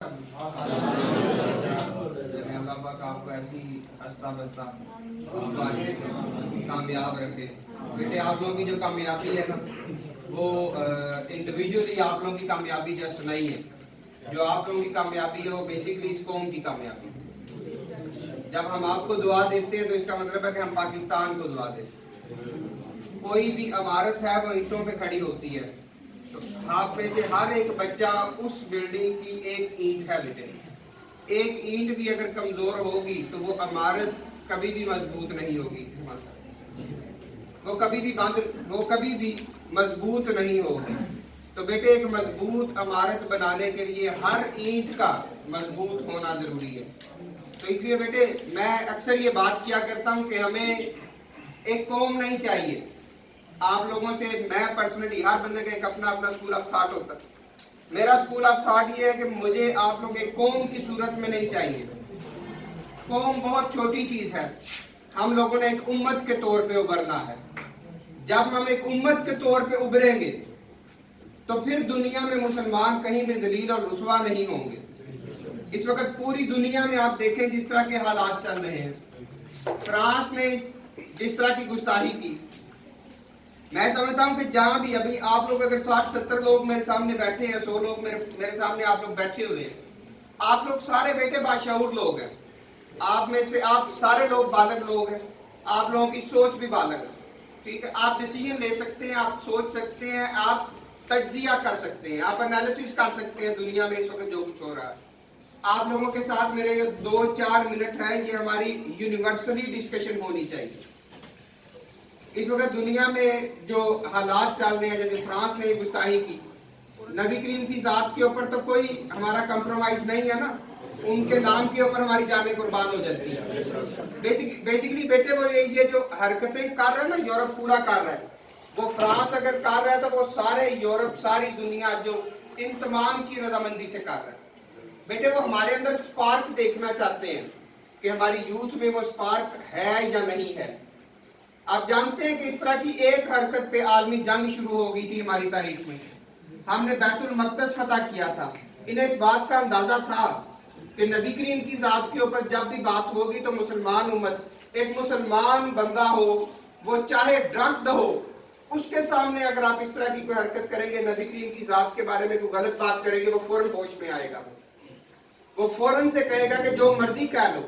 अल्लाह पाक आपको ऐसी हंसता बसता कामयाब रखे। बेटे आप लोगों की जो कामयाबी है ना वो इंडिविजुअली आप लोगों की कामयाबी जस्ट नहीं है। जो आप लोगों की कामयाबी है वो बेसिकली इस कौम की कामयाबी है। जब हम आपको दुआ देते हैं तो इसका मतलब है कि हम पाकिस्तान को दुआ देते हैं। कोई भी इमारत है वो ईंटों पे खड़ी होती है, तो आप में से हर एक बच्चा उस बिल्डिंग की एक ईंट है। बेटे एक ईंट भी अगर कमजोर होगी तो वो इमारत कभी भी मजबूत नहीं होगी, वो कभी भी मजबूत नहीं होगी। तो बेटे एक मजबूत इमारत बनाने के लिए हर ईंट का मजबूत होना जरूरी है। तो इसलिए बेटे मैं अक्सर ये बात किया करता हूँ कि हमें एक कौम नहीं चाहिए। आप लोगों से मैं पर्सनली, हर बंदे का एक अपना अपना स्कूल ऑफ थॉट होता है। मेरा स्कूल ऑफ थॉट ये है कि मुझे आप लोग एक कौम की सूरत में नहीं चाहिए। कौम बहुत छोटी चीज है, हम लोगों ने एक उम्मत के तौर पे उभरना है। जब हम एक उम्मत के तौर पे उभरेंगे तो फिर दुनिया में मुसलमान कहीं भी जलील और रुसवा नहीं होंगे। इस वक्त पूरी दुनिया में आप देखें जिस तरह के हालात चल रहे हैं, फ्रांस ने जिस तरह की गुस्ताखी की, मैं समझता हूं कि जहां भी अभी आप लोग अगर 60-70 लोग मेरे सामने बैठे हैं, 100 लोग मेरे सामने आप लोग बैठे हुए हैं, आप लोग सारे बेटे बाशऊर लोग हैं। आप में से आप सारे लोग बालग लोग हैं, आप लोगों की सोच भी बालग है। ठीक है, आप डिसीजन ले सकते हैं, आप सोच सकते हैं, आप तज्जिया कर सकते हैं, आप एनालिसिस कर सकते हैं दुनिया में इस वक्त जो कुछ हो रहा है। आप लोगों के साथ मेरे 2-4 मिनट है, ये हमारी यूनिवर्सली डिस्कशन होनी चाहिए। इस वक्त दुनिया में जो हालात चल रहे हैं, जैसे फ्रांस ने गुस्ताखी की, नबी करीम की जात के ऊपर तो कोई हमारा कंप्रोमाइज नहीं है ना, उनके नाम के ऊपर हमारी जानें कुर्बान हो जाती है। बेसिकली बेटे वो ये जो हरकतें कर रहे हैं ना, यूरोप पूरा कर रहा है, वो फ्रांस अगर कर रहा है तो वो सारे यूरोप, सारी दुनिया जो इन तमाम की रजामंदी से कर रहा है। बेटे वो हमारे अंदर स्पार्क देखना चाहते हैं कि हमारी यूथ में वो स्पार्क है या नहीं है। आप जानते हैं कि इस तरह की एक हरकत पे आलमी जंग शुरू हो गई थी हमारी तारीख में। हमने बैतुल मक़दस फतह किया था। इन्हें इस बात का अंदाजा था कि नबी करीम की जात के ऊपर जब भी बात होगी तो मुसलमान उम्मत, एक मुसलमान बंदा हो, वो चाहे ड्रग्ड हो, उसके सामने अगर आप इस तरह की कोई हरकत करेंगे, नबी करीम की जात के बारे में कोई गलत बात करेंगे, वो फौरन होश में आएगा। वो फौरन से कहेगा कि जो मर्जी कह लो,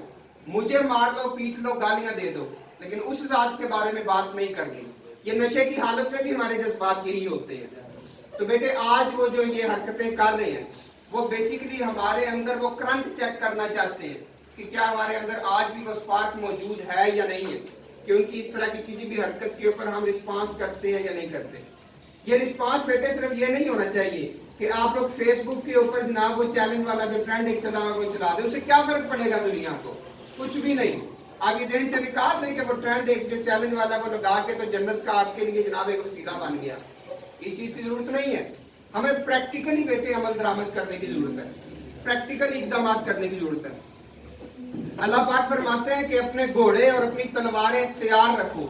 मुझे मार लो, पीट लो, गालियां दे दो, लेकिन उस जात के बारे में बात नहीं करनी। ये नशे की हालत में भी हमारे जज्बात यही होते हैं। तो बेटे आज वो जो ये हरकतें कर रहे हैं, वो बेसिकली हमारे अंदर वो करंट चेक करना चाहते हैं कि क्या हमारे अंदर आज भी वो स्पार्क मौजूद है या नहीं है, कि उनकी इस तरह की किसी भी हरकत के ऊपर हम रिस्पांस करते हैं या नहीं करते। ये रिस्पांस बेटे सिर्फ ये नहीं होना चाहिए कि आप लोग फेसबुक के ऊपर जनाब वो चैलेंज वाला जो ट्रेंड एक चला हुआ वो चला दे, उससे क्या फर्क पड़ेगा दुनिया को? कुछ भी नहीं। आप ये ध्यान से निकाल दें कि वो ट्रेंड एक जो चैलेंज वाला वो लगा के तो जन्नत का आपके लिए जनाब एक वसीला बन गया। इस चीज की जरूरत नहीं है। हमें प्रैक्टिकली बेटे अमल दरामद करने की जरूरत है, प्रैक्टिकल इकदाम करने की जरूरत है। अल्लाह पाक फरमाते हैं कि अपने घोड़े और अपनी तलवारें तैयार रखो,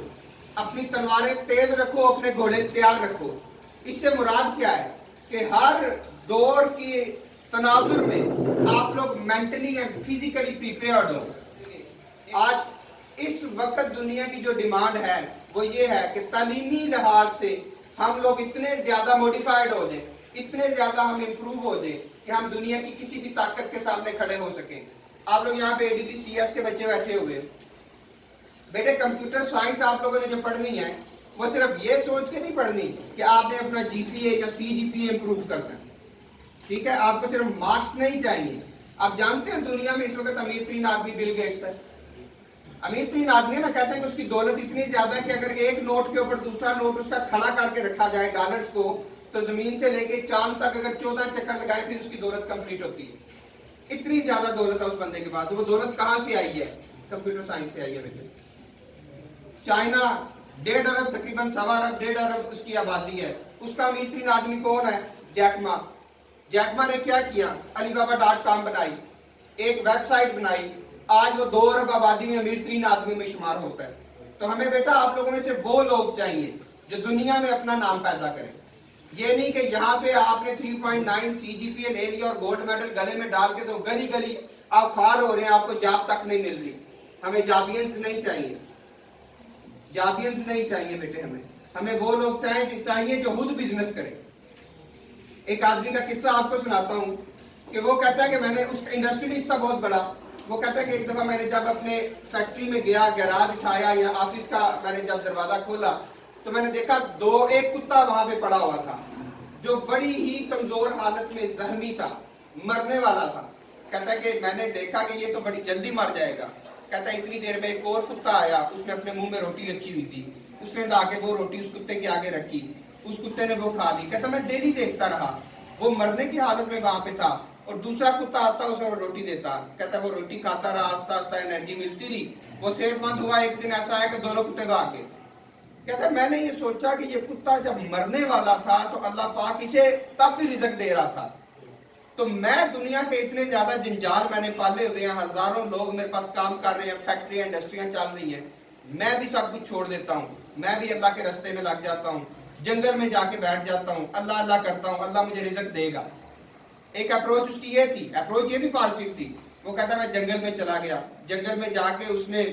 अपनी तलवारें तेज रखो, अपने घोड़े तैयार रखो। इससे मुराद क्या है कि हर दौर की तनाजुर में आप लोग मेंटली एंड फिजिकली प्रिपेयर्ड हो। आज इस वक्त दुनिया की जो डिमांड है वो ये है कि तालीमी लिहाज से हम लोग इतने ज्यादा मॉडिफाइड हो जाएं, इतने ज्यादा हम इम्प्रूव हो जाएं कि हम दुनिया की किसी भी ताकत के सामने खड़े हो सकें। आप लोग यहाँ पे ADP-CS के बच्चे बैठे हुए, बेटे कंप्यूटर साइंस आप लोगों ने जो पढ़नी है वो सिर्फ ये सोच के नहीं पढ़नी कि आपने अपना GPA या CGPA इम्प्रूव करना है। ठीक है, आपको सिर्फ मार्क्स नहीं चाहिए। आप जानते हैं दुनिया में इस वक्त अमीर तरीन आदमी बिल गेट्स है। अमीर तरीन आदमी ना, कहते हैं कि उसकी दौलत इतनी ज्यादा है कि अगर एक नोट के ऊपर दूसरा नोट उसका खड़ा करके रखा जाए डॉलर्स को, तो जमीन से लेके चांद तक अगर 14 चक्कर लगाए फिर उसकी दौलत कंप्लीट होती है। इतनी ज्यादा दौलत है उस बंदे के पास। वो दौलत कहां से आई है? कंप्यूटर साइंस से आई है बेटे। चाइना 1.5 अरब, तकरीबन 1.25 अरब 1.5 अरब उसकी आबादी है। उसका अमीर तरीन आदमी कौन है? जैकमा। जैकमा ने क्या किया? alibaba.com बनाई, एक वेबसाइट बनाई। आज वो 2 अरब आबादी में अमीर तरीन आदमी में शुमार होता है। तो हमें बेटा आप लोगों में से वो लोग चाहिए जो दुनिया में अपना नाम पैदा करें। یہ نہیں کہ یہاں پہ آپ نے 3.9 CGPA لے لیا اور گولڈ میڈل گلے میں ڈال کے تو گلی گلی آپ خوار ہو رہے ہیں, آپ کو جاب تک نہیں مل رہی. ہمیں جابینز نہیں چاہیے, جابینز نہیں چاہیے بیٹے, ہمیں وہ لوگ چاہیے جو خود بزنس کرے. ایک آدمی کا قصہ آپ کو سناتا ہوں کہ وہ کہتا ہے کہ میں نے, اس انڈسٹریلسٹ تھا بہت بڑا, وہ کہتا ہے کہ ایک دفعہ میں نے جب اپنے فیکٹری میں گیا, گراج اٹھایا یا آفس کا میں نے جب دروازہ کھولا تو میں نے دیکھا ایک کتا وہاں پہ پڑا ہوا تھا جو بڑی ہی کمزور حالت میں زخمی تھا, مرنے والا تھا. کہتا ہے کہ میں نے دیکھا کہ یہ تو بڑی جلدی مر جائے گا. کہتا ہے اتنی دیر میں ایک اور کتا آیا, اس نے اپنے منہ میں روٹی رکھی ہوئی تھی, اس نے لا کے وہ روٹی اس کتے کے آگے رکھی, اس کتے نے وہ کھا لی. کہتا میں ڈیلی دیکھتا رہا, وہ مرنے کی حالت میں وہاں پہ تھا اور دوسرا کتا آتا اسے روٹی دیتا. کہتا ہے وہ روٹی کھاتا رہا, آہستہ آہستہ انرجی ملتی رہی, وہ صحت مند ہوا. ایک دن ایسا ہے کہ دونوں کتے بھاگ گئے. کہتا ہے میں نے یہ سوچا کہ یہ کتا جب مرنے والا تھا تو اللہ پاک اسے تب بھی رزق دے رہا تھا, تو میں دنیا کے اتنے زیادہ جنجال میں نے پالے ہوئے ہیں, ہزاروں لوگ میرے پاس کام کر رہے ہیں, فیکٹریاں انڈسٹریاں چل رہی ہیں, میں بھی سب کچھ چھوڑ دیتا ہوں, میں بھی اللہ کے رستے میں لگ جاتا ہوں, جنگل میں جا کے بیٹھ جاتا ہوں, اللہ اللہ کرتا ہوں, اللہ مجھے رزق دے گا. ایک اپروچ اس کی یہ تھی, اپروچ یہ بھی پازیٹیو تھی. وہ کہتا میں جنگل میں چلا گیا, جنگل میں جا کے اس نے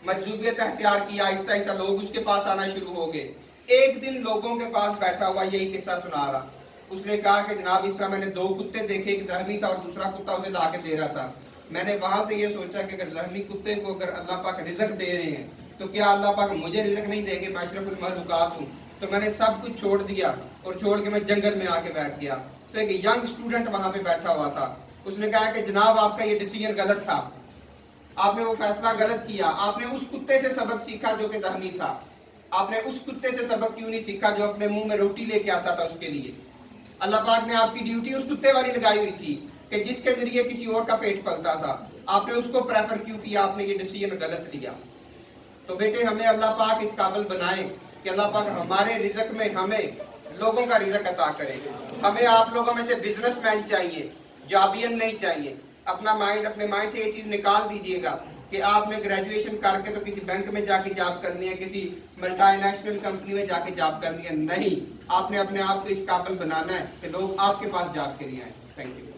مجذوبیت اختیار کیا, آہستہ آہستہ لوگ اس کے پاس آنا شروع ہو گئے. ایک دن لوگوں کے پاس بیٹھا ہوا یہی قصہ سنا رہا, اس نے کہا کہ جناب اس طرح میں نے 2 کتے دیکھے, ایک زخمی تھا اور دوسرا کتا اسے لا کے دے رہا تھا. میں نے وہاں سے یہ سوچا کہ اگر زخمی کتے کو اگر اللہ پاک رزق دے رہے ہیں تو کیا اللہ پاک مجھے رزق نہیں دیں گے؟ میں اشرف المخلوقات ہوں. تو میں نے سب کچھ چھوڑ دیا اور چھوڑ کے میں جنگل میں آ کے بیٹھ گیا. تو ایک ینگ اسٹوڈنٹ وہاں پہ بیٹھا ہوا تھا, اس نے کہا کہ جناب آپ کا یہ ڈیسیژن غلط تھا, آپ نے وہ فیصلہ غلط کیا. آپ نے اس کتے سے سبق سیکھا جو کہ زخمی تھا, آپ نے اس کتے سے سبق کیوں نہیں سیکھا جو اپنے منہ میں روٹی لے کے آتا تھا اس کے لیے؟ اللہ پاک نے آپ کی ڈیوٹی اس کتے والی لگائی ہوئی تھی کہ جس کے ذریعے کسی اور کا پیٹ پلتا تھا, آپ نے اس کو پریفر کیوں کیا؟ آپ نے یہ ڈیسیژن غلط لیا. تو بیٹے ہمیں اللہ پاک اس قابل بنائے کہ اللہ پاک ہمارے رزق میں ہمیں لوگوں کا رزق عطا کرے. ہمیں آپ لوگوں میں سے بزنس مین چاہیے, جابین نہیں چاہیے. اپنے مائنڈ سے یہ چیز نکال دیجئے گا کہ آپ نے گریجویشن کر کے تو کسی بینک میں جا کے جاب کرنی ہے, کسی ملٹی نیشنل کمپنی میں جا کے جاب کرنی ہے. نہیں, آپ نے اپنے آپ کو اس قابل بنانا ہے کہ لوگ آپ کے پاس جاب کے لیے آئیں. Thank you.